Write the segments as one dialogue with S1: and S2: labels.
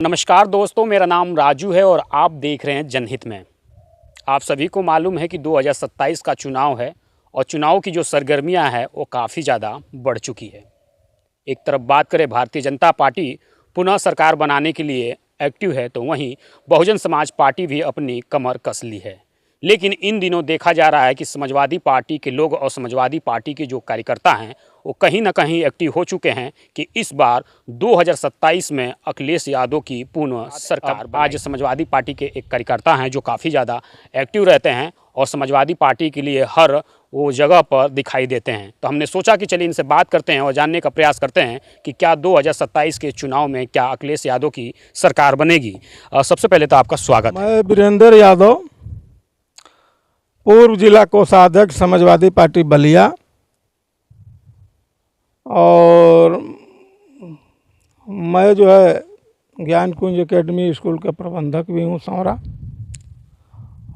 S1: नमस्कार दोस्तों, मेरा नाम राजू है और आप देख रहे हैं जनहित में। आप सभी को मालूम है कि 2027 का चुनाव है और चुनाव की जो सरगर्मियां हैं वो काफ़ी ज़्यादा बढ़ चुकी है। एक तरफ बात करें भारतीय जनता पार्टी पुनः सरकार बनाने के लिए एक्टिव है, तो वहीं बहुजन समाज पार्टी भी अपनी कमर कस ली है। लेकिन इन दिनों देखा जा रहा है कि समाजवादी पार्टी के लोग और समाजवादी पार्टी के जो कार्यकर्ता हैं वो कहीं ना कहीं एक्टिव हो चुके हैं कि इस बार 2027 में अखिलेश यादव की पुनः सरकार। आज समाजवादी पार्टी के एक कार्यकर्ता हैं जो काफ़ी ज़्यादा एक्टिव रहते हैं और समाजवादी पार्टी के लिए हर वो जगह पर दिखाई देते हैं। तो हमने सोचा कि चलिए इनसे बात करते हैं और जानने का प्रयास करते हैं कि क्या 2027 के चुनाव में क्या अखिलेश यादव की सरकार बनेगी। सबसे पहले तो आपका स्वागत है।
S2: मैं वीरेंद्र यादव, पूर्व जिला कोषाध्यक्ष समाजवादी पार्टी बलिया, और मैं जो है ज्ञान कुंज एकेडमी स्कूल का प्रबंधक भी हूँ सौरा।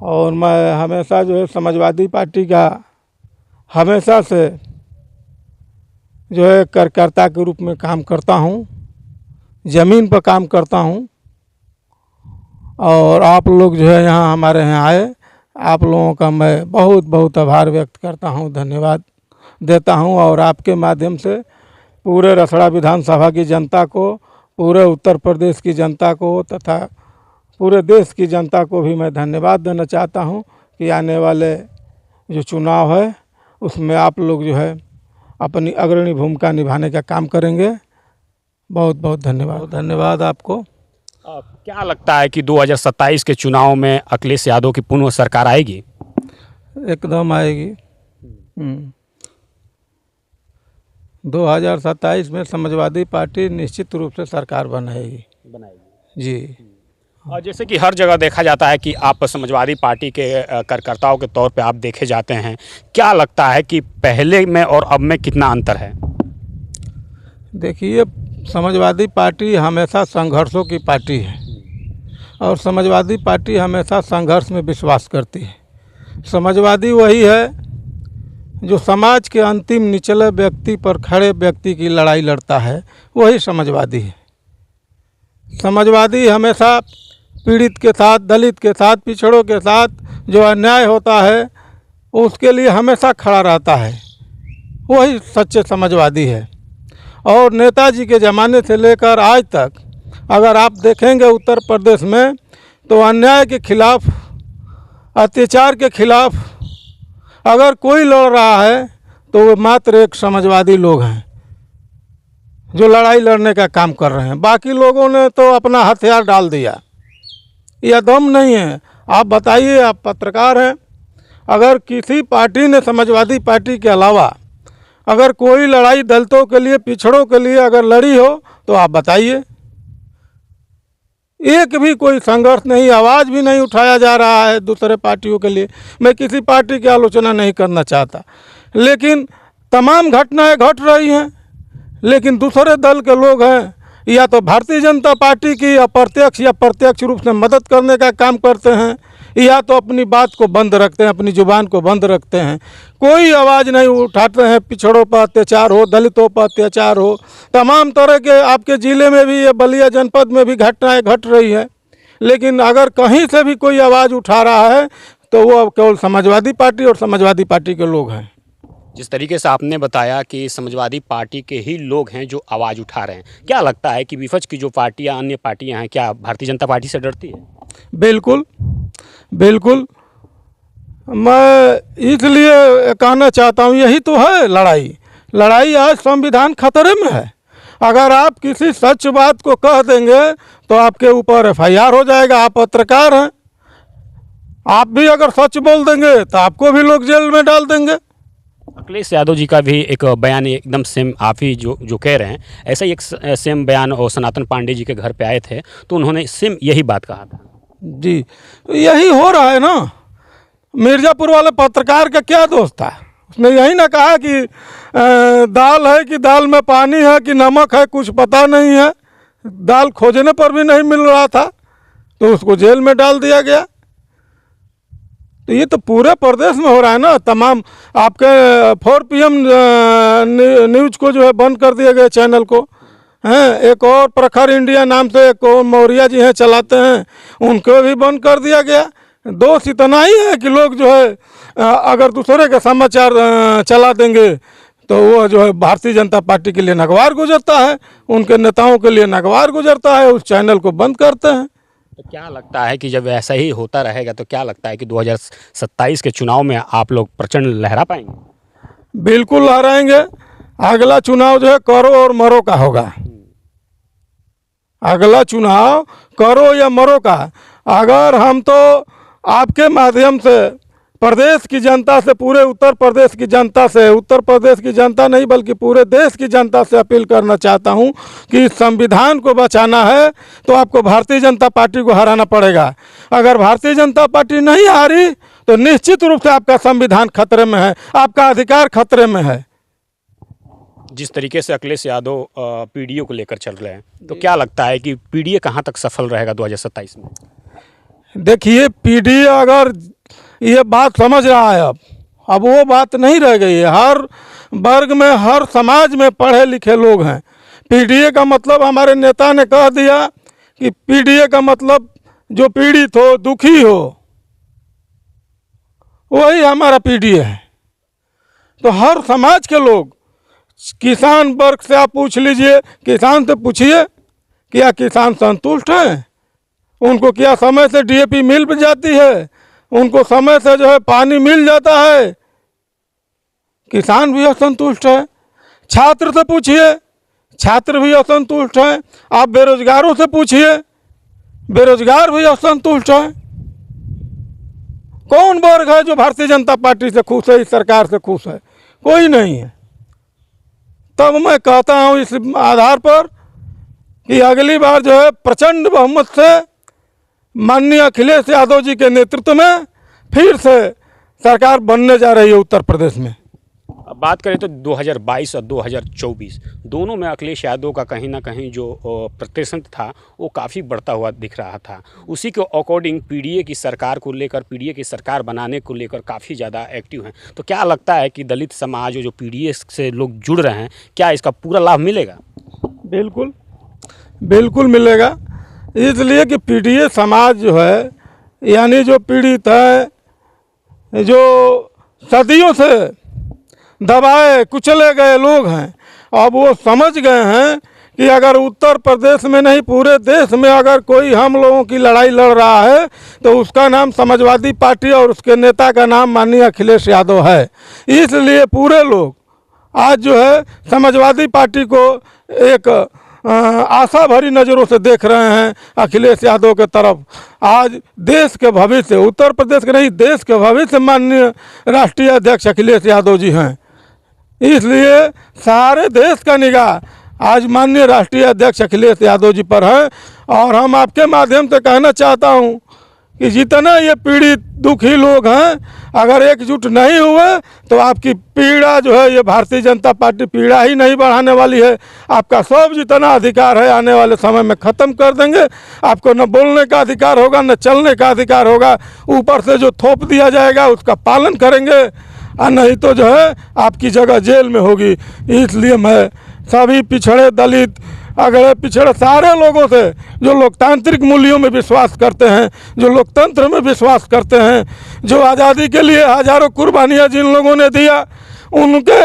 S2: और मैं हमेशा जो है समाजवादी पार्टी का हमेशा से जो है कार्यकर्ता के रूप में काम करता हूँ, ज़मीन पर काम करता हूँ। और आप लोग जो है यहाँ हमारे यहाँ आए, आप लोगों का मैं बहुत बहुत आभार व्यक्त करता हूँ, धन्यवाद देता हूँ। और आपके माध्यम से पूरे रसड़ा विधानसभा की जनता को, पूरे उत्तर प्रदेश की जनता को तथा पूरे देश की जनता को भी मैं धन्यवाद देना चाहता हूँ कि आने वाले जो चुनाव है उसमें आप लोग जो है अपनी अग्रणी भूमिका निभाने का काम करेंगे। बहुत बहुत धन्यवाद आपको।
S1: क्या लगता है कि 2027 के चुनाव में अखिलेश यादव की पुनः सरकार आएगी?
S2: एकदम आएगी। 2027 में समाजवादी पार्टी निश्चित रूप से सरकार बनाएगी जी।
S1: और जैसे कि हर जगह देखा जाता है कि आप समाजवादी पार्टी के कार्यकर्ताओं के तौर पे आप देखे जाते हैं, क्या लगता है कि पहले में और अब में कितना अंतर है?
S2: देखिए, समाजवादी पार्टी हमेशा संघर्षों की पार्टी है और समाजवादी पार्टी हमेशा संघर्ष में विश्वास करती है। समाजवादी वही है जो समाज के अंतिम निचले व्यक्ति पर खड़े व्यक्ति की लड़ाई लड़ता है, वही समाजवादी है। समाजवादी हमेशा पीड़ित के साथ, दलित के साथ, पिछड़ों के साथ जो अन्याय होता है उसके लिए हमेशा खड़ा रहता है, वही सच्चे समाजवादी है। और नेताजी के ज़माने से लेकर आज तक अगर आप देखेंगे उत्तर प्रदेश में तो अन्याय के खिलाफ, अत्याचार के खिलाफ अगर कोई लड़ रहा है तो वो मात्र एक समाजवादी लोग हैं जो लड़ाई लड़ने का काम कर रहे हैं। बाकी लोगों ने तो अपना हथियार डाल दिया, यह दम नहीं है। आप बताइए, आप पत्रकार हैं, अगर किसी पार्टी ने समाजवादी पार्टी के अलावा अगर कोई लड़ाई दलितों के लिए, पिछड़ों के लिए अगर लड़ी हो तो आप बताइए। एक भी कोई संघर्ष नहीं, आवाज़ भी नहीं उठाया जा रहा है दूसरे पार्टियों के लिए। मैं किसी पार्टी की आलोचना नहीं करना चाहता, लेकिन तमाम घटनाएं घट रही हैं, लेकिन दूसरे दल के लोग हैं या तो भारतीय जनता पार्टी की अप्रत्यक्ष या प्रत्यक्ष रूप से मदद करने का काम करते हैं या तो अपनी बात को बंद रखते हैं, अपनी जुबान को बंद रखते हैं, कोई आवाज़ नहीं उठाते हैं। पिछड़ों पर अत्याचार हो, दलितों पर अत्याचार हो, तमाम तरह के आपके ज़िले में भी, ये बलिया जनपद में भी घटनाएं घट रही है, लेकिन अगर कहीं से भी कोई आवाज़ उठा रहा है तो वो केवल समाजवादी पार्टी और समाजवादी पार्टी के लोग हैं।
S1: जिस तरीके से आपने बताया कि समाजवादी पार्टी के ही लोग हैं जो आवाज़ उठा रहे हैं, क्या लगता है कि विपक्ष की जो पार्टियां, अन्य पार्टियां हैं, क्या भारतीय जनता पार्टी से डरती है?
S2: बिल्कुल बिल्कुल। मैं इसलिए कहना चाहता हूँ, यही तो है लड़ाई। आज संविधान खतरे में है। अगर आप किसी सच बात को कह देंगे तो आपके ऊपर FIR हो जाएगा। आप पत्रकार हैं, आप भी अगर सच बोल देंगे तो आपको भी लोग जेल में डाल देंगे।
S1: अखिलेश यादव जी का भी एक बयान एकदम सेम आप ही जो कह रहे हैं, ऐसा ही एक सेम बयान और सनातन पांडे जी के घर पे आए थे तो उन्होंने सेम यही बात कहा था
S2: जी। यही हो रहा है ना। मिर्ज़ापुर वाले पत्रकार का क्या दोष था? उसने यही ना कहा कि दाल है कि दाल में पानी है कि नमक है, कुछ पता नहीं है। दाल खोजने पर भी नहीं मिल रहा था तो उसको जेल में डाल दिया गया। तो ये तो पूरे प्रदेश में हो रहा है ना। तमाम आपके 4 PM न्यूज़ को जो है बंद कर दिया गया, चैनल को। हैं, एक और प्रखर इंडिया नाम से एक और मौर्य जी हैं चलाते हैं, उनको भी बंद कर दिया गया। दोष इतना ही है कि लोग जो है अगर दूसरे के समाचार चला देंगे तो वो जो है भारतीय जनता पार्टी के लिए नागवार गुजरता है, उनके नेताओं के लिए नागवार गुजरता है, उस चैनल को बंद करते हैं।
S1: तो क्या लगता है कि जब ऐसा ही होता रहेगा तो क्या लगता है कि 2027 के चुनाव में आप लोग प्रचंड लहरा पाएंगे?
S2: बिल्कुल लहराएंगे। अगला चुनाव जो है करो और मरो का होगा। अगला चुनाव करो या मरो का। अगर हम तो आपके माध्यम से प्रदेश की जनता से, पूरे उत्तर प्रदेश की जनता से, उत्तर प्रदेश की जनता नहीं बल्कि पूरे देश की जनता से अपील करना चाहता हूं कि संविधान को बचाना है तो आपको भारतीय जनता पार्टी को हराना पड़ेगा। अगर भारतीय जनता पार्टी नहीं हारी तो निश्चित रूप से आपका संविधान खतरे में है, आपका अधिकार खतरे में है।
S1: जिस तरीके से अखिलेश यादव पीडीए को लेकर चल रहे हैं, तो क्या लगता है कि पीडीए कहाँ तक सफल रहेगा 2027 में?
S2: देखिए, पीडीए अगर ये बात समझ रहा है अब वो बात नहीं रह गई है। हर वर्ग में, हर समाज में पढ़े लिखे लोग हैं। पीडीए का मतलब हमारे नेता ने कह दिया कि पीडीए का मतलब जो पीड़ित हो, दुखी हो, वही हमारा पीडीए है। तो हर समाज के लोग, किसान वर्ग से आप पूछ लीजिए, किसान से पूछिए क्या किसान संतुष्ट हैं? उनको क्या समय से डीएपी मिल जाती है? उनको समय से जो है पानी मिल जाता है? किसान भी असंतुष्ट है। छात्र से पूछिए, छात्र भी असंतुष्ट हैं। आप बेरोजगारों से पूछिए, बेरोजगार भी असंतुष्ट है। कौन वर्ग है जो भारतीय जनता पार्टी से खुश है, इस सरकार से खुश है? कोई नहीं है। तब मैं कहता हूँ इस आधार पर कि अगली बार जो है प्रचंड बहुमत से माननीय अखिलेश यादव जी के नेतृत्व में फिर से सरकार बनने जा रही है उत्तर प्रदेश में।
S1: अब बात करें तो 2022 और 2024 दोनों में अखिलेश यादव का कहीं ना कहीं जो प्रदर्शन था वो काफ़ी बढ़ता हुआ दिख रहा था। उसी के अकॉर्डिंग पीडीए की सरकार को लेकर, पीडीए की सरकार बनाने को लेकर काफ़ी ज़्यादा एक्टिव हैं। तो क्या लगता है कि दलित समाज जो पीडीए से लोग जुड़ रहे हैं, क्या इसका पूरा लाभ मिलेगा?
S2: बिल्कुल बिल्कुल मिलेगा। इसलिए कि पीडीए समाज जो है, यानी जो पीड़ित है, जो सदियों से दबाए कुचले गए लोग हैं, अब वो समझ गए हैं कि अगर उत्तर प्रदेश में नहीं पूरे देश में अगर कोई हम लोगों की लड़ाई लड़ रहा है तो उसका नाम समाजवादी पार्टी और उसके नेता का नाम माननीय अखिलेश यादव है। इसलिए पूरे लोग आज जो है समाजवादी पार्टी को एक आशा भरी नज़रों से देख रहे हैं अखिलेश यादव के तरफ। आज देश के भविष्य, उत्तर प्रदेश के नहीं देश के भविष्य माननीय राष्ट्रीय अध्यक्ष अखिलेश यादव जी हैं। इसलिए सारे देश का निगाह आज माननीय राष्ट्रीय अध्यक्ष अखिलेश यादव जी पर है। और हम आपके माध्यम से कहना चाहता हूं कि जितना ये पीड़ित दुखी लोग हैं, अगर एकजुट नहीं हुए तो आपकी पीड़ा जो है, ये भारतीय जनता पार्टी पीड़ा ही नहीं बढ़ाने वाली है। आपका सब जितना अधिकार है आने वाले समय में ख़त्म कर देंगे। आपको न बोलने का अधिकार होगा, न चलने का अधिकार होगा। ऊपर से जो थोप दिया जाएगा उसका पालन करेंगे, और नहीं तो जो है आपकी जगह जेल में होगी। इसलिए मैं सभी पिछड़े, दलित, अगड़े पिछड़े सारे लोगों से जो लोकतांत्रिक मूल्यों में विश्वास करते हैं, जो लोकतंत्र में विश्वास करते हैं, जो आज़ादी के लिए हजारों कुर्बानियाँ जिन लोगों ने दिया, उनके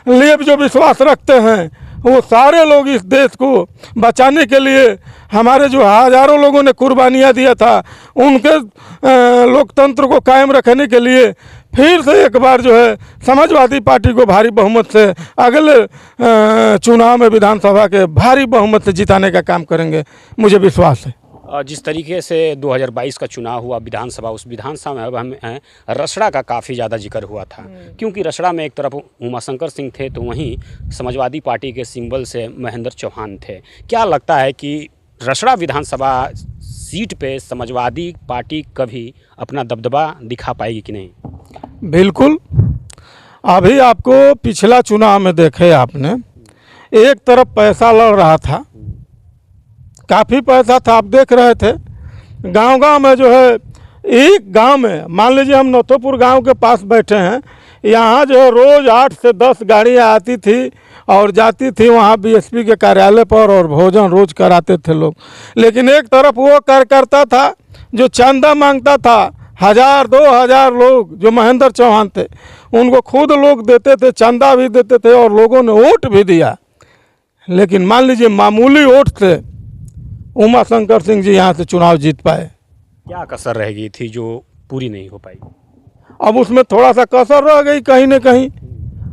S2: लिए जो विश्वास रखते हैं, वो सारे लोग इस देश को बचाने के लिए, हमारे जो हजारों लोगों ने कुर्बानियाँ दिया था, उनके लोकतंत्र को कायम रखने के लिए फिर से एक बार जो है समाजवादी पार्टी को भारी बहुमत से अगले चुनाव में विधानसभा के भारी बहुमत से जिताने का काम करेंगे, मुझे विश्वास है।
S1: जिस तरीके से 2022 का चुनाव हुआ विधानसभा, उस विधानसभा में अब हमें रसड़ा का काफ़ी ज़्यादा जिक्र हुआ था, क्योंकि रसड़ा में एक तरफ उमाशंकर सिंह थे तो वहीं समाजवादी पार्टी के सिंबल से महेंद्र चौहान थे। क्या लगता है कि रसड़ा विधानसभा सीट पे समाजवादी पार्टी कभी अपना दबदबा दिखा पाएगी कि नहीं?
S2: बिल्कुल। अभी आपको पिछला चुनाव में देखे आपने, एक तरफ पैसा लड़ रहा था, काफ़ी पैसा था, आप देख रहे थे। गांव-गांव में जो है, एक गांव में मान लीजिए हम नौथोपुर गांव के पास बैठे हैं, यहाँ जो है रोज़ 8 से 10 गाड़ियाँ आती थी और जाती थी वहाँ बीएसपी के कार्यालय पर, और भोजन रोज़ कराते थे लोग। लेकिन एक तरफ वो कार्यकर्ता था जो चंदा मांगता था, 1000-2000 लोग जो महेंद्र चौहान थे उनको खुद लोग देते थे, चंदा भी देते थे और लोगों ने वोट भी दिया। लेकिन मान लीजिए मामूली वोट से उमा शंकर सिंह जी यहाँ से चुनाव जीत पाए।
S1: क्या कसर रह गई थी जो पूरी नहीं हो पाई?
S2: अब उसमें थोड़ा सा कसर रह गई कहीं न कहीं,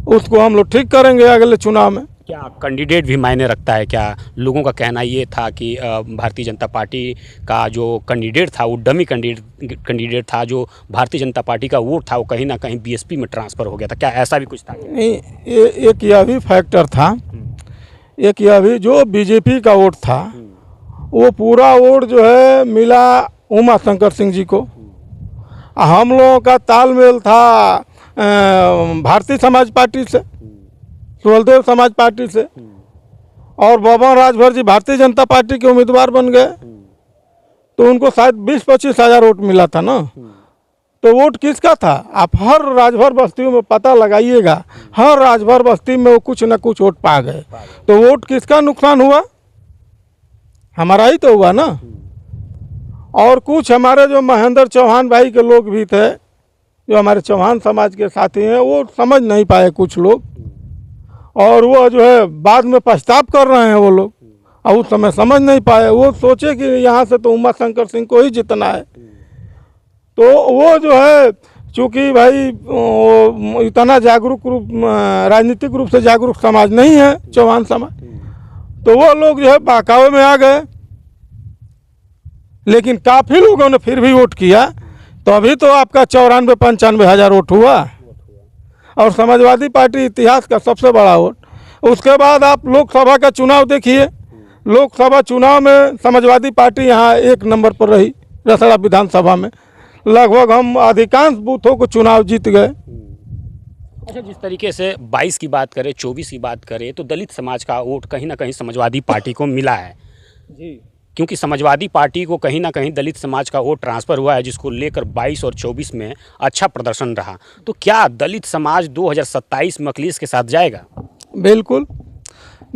S2: उसको हम लोग ठीक करेंगे अगले चुनाव में।
S1: क्या कैंडिडेट भी मायने रखता है? क्या लोगों का कहना ये था कि भारतीय जनता पार्टी का जो कैंडिडेट था वो डमी कैंडिडेट था, जो भारतीय जनता पार्टी का वोट था वो कहीं ना कहीं बीएसपी में ट्रांसफ़र हो गया था, क्या ऐसा भी कुछ था?
S2: नहीं, एक यह भी फैक्टर था, एक यह भी जो बीजेपी का वोट था वो पूरा वोट जो है मिला उमा शंकर सिंह जी को। हम लोगों का तालमेल था भारतीय समाज पार्टी से, सुहलदेव समाज पार्टी से, और बबन राजभर जी भारतीय जनता पार्टी के उम्मीदवार बन गए, तो उनको शायद 20-25 हज़ार वोट मिला था ना। तो वोट किसका था? आप हर राजभर बस्तियों में पता लगाइएगा, हर राजभर बस्ती में वो कुछ न कुछ वोट पा गए। तो वोट किसका नुकसान हुआ? हमारा ही तो हुआ ना। और कुछ हमारे जो महेंद्र चौहान भाई के लोग भी थे, जो हमारे चौहान समाज के साथी हैं, वो समझ नहीं पाए कुछ लोग, और वो जो है बाद में पछताप कर रहे हैं वो लोग, और उस समय समझ नहीं पाए। वो सोचे कि यहाँ से तो उमा शंकर सिंह को ही जीतना है। तो वो जो है चूँकि भाई इतना जागरूक रूप, राजनीतिक रूप से जागरूक समाज नहीं है चौहान समाज, तो वो लोग जो है बहकावे में आ गए। लेकिन काफ़ी लोगों ने फिर भी वोट किया, तो अभी तो आपका 94-95 हज़ार वोट हुआ, और समाजवादी पार्टी इतिहास का सबसे बड़ा वोट। उसके बाद आप लोकसभा का चुनाव देखिए, लोकसभा चुनाव में समाजवादी पार्टी यहाँ 1 नंबर पर रही। रसड़ा विधानसभा में लगभग हम अधिकांश बूथों को चुनाव जीत गए।
S1: अच्छा, जिस तरीके से 22 की बात करें, 24 की बात करें, तो दलित समाज का वोट कहीं ना कहीं समाजवादी पार्टी को मिला है
S2: जी,
S1: क्योंकि समाजवादी पार्टी को कहीं ना कहीं दलित समाज का वोट ट्रांसफ़र हुआ है, जिसको लेकर 22 और 24 में अच्छा प्रदर्शन रहा। तो क्या दलित समाज 2027 में अखिलेश के साथ जाएगा?
S2: बिल्कुल,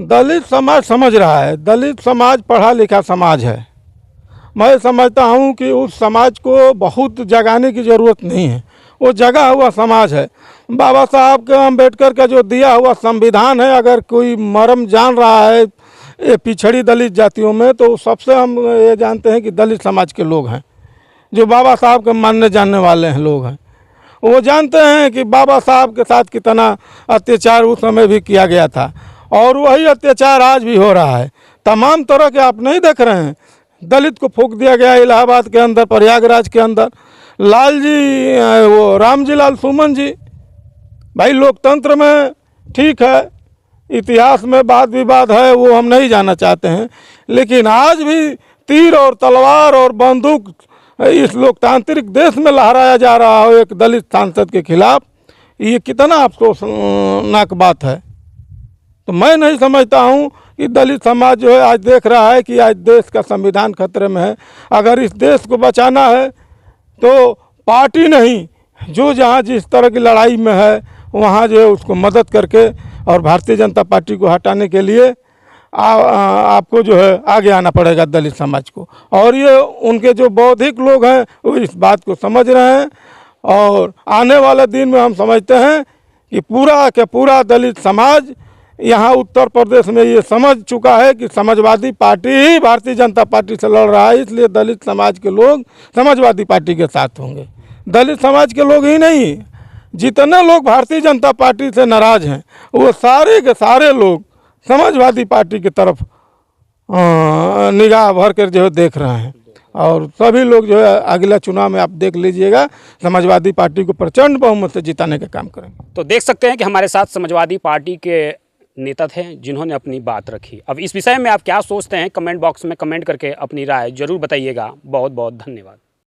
S2: दलित समाज समझ रहा है। दलित समाज पढ़ा लिखा समाज है। मैं समझता हूँ कि उस समाज को बहुत जगाने की ज़रूरत नहीं है, वो जगा हुआ समाज है। बाबा साहब के अम्बेडकर का जो दिया हुआ संविधान है, अगर कोई मर्म जान रहा है ये पिछड़ी दलित जातियों में, तो सबसे हम ये जानते हैं कि दलित समाज के लोग हैं, जो बाबा साहब के मानने जानने वाले हैं लोग हैं। वो जानते हैं कि बाबा साहब के साथ कितना अत्याचार उस समय भी किया गया था, और वही अत्याचार आज भी हो रहा है। तमाम तरह के आप नहीं देख रहे हैं, दलित को फूंक दिया गया इलाहाबाद के अंदर, प्रयागराज के अंदर। लाल जी, वो रामजी लाल सुमन जी, भाई लोकतंत्र में ठीक है, इतिहास में वाद विवाद है, वो हम नहीं जानना चाहते हैं, लेकिन आज भी तीर और तलवार और बंदूक इस लोकतांत्रिक देश में लहराया जा रहा हो एक दलित सांसद के खिलाफ, ये कितना अफसोसनाक बात है। तो मैं नहीं समझता हूँ कि दलित समाज जो है आज देख रहा है कि आज देश का संविधान खतरे में है। अगर इस देश को बचाना है तो पार्टी नहीं, जो जहाँ जिस तरह की लड़ाई में है वहाँ जो है उसको मदद करके, और भारतीय जनता पार्टी को हटाने के लिए आपको जो है आगे आना पड़ेगा दलित समाज को। और ये उनके जो बौद्धिक लोग हैं वो इस बात को समझ रहे हैं, और आने वाले दिन में हम समझते हैं कि पूरा के पूरा दलित समाज यहाँ उत्तर प्रदेश में ये समझ चुका है कि समाजवादी पार्टी ही भारतीय जनता पार्टी से लड़ रहा है, इसलिए दलित समाज के लोग समाजवादी पार्टी के साथ होंगे। दलित समाज के लोग ही नहीं, जितने लोग भारतीय जनता पार्टी से नाराज़ हैं वो सारे के सारे लोग समाजवादी पार्टी की तरफ निगाह भर कर जो है देख रहे हैं। और सभी लोग जो है अगला चुनाव में आप देख लीजिएगा समाजवादी पार्टी को प्रचंड बहुमत से जिताने का काम करेंगे।
S1: तो देख सकते हैं कि हमारे साथ समाजवादी पार्टी के नेता थे जिन्होंने अपनी बात रखी। अब इस विषय में आप क्या सोचते हैं, कमेंट बॉक्स में कमेंट करके अपनी राय जरूर बताइएगा। बहुत बहुत धन्यवाद।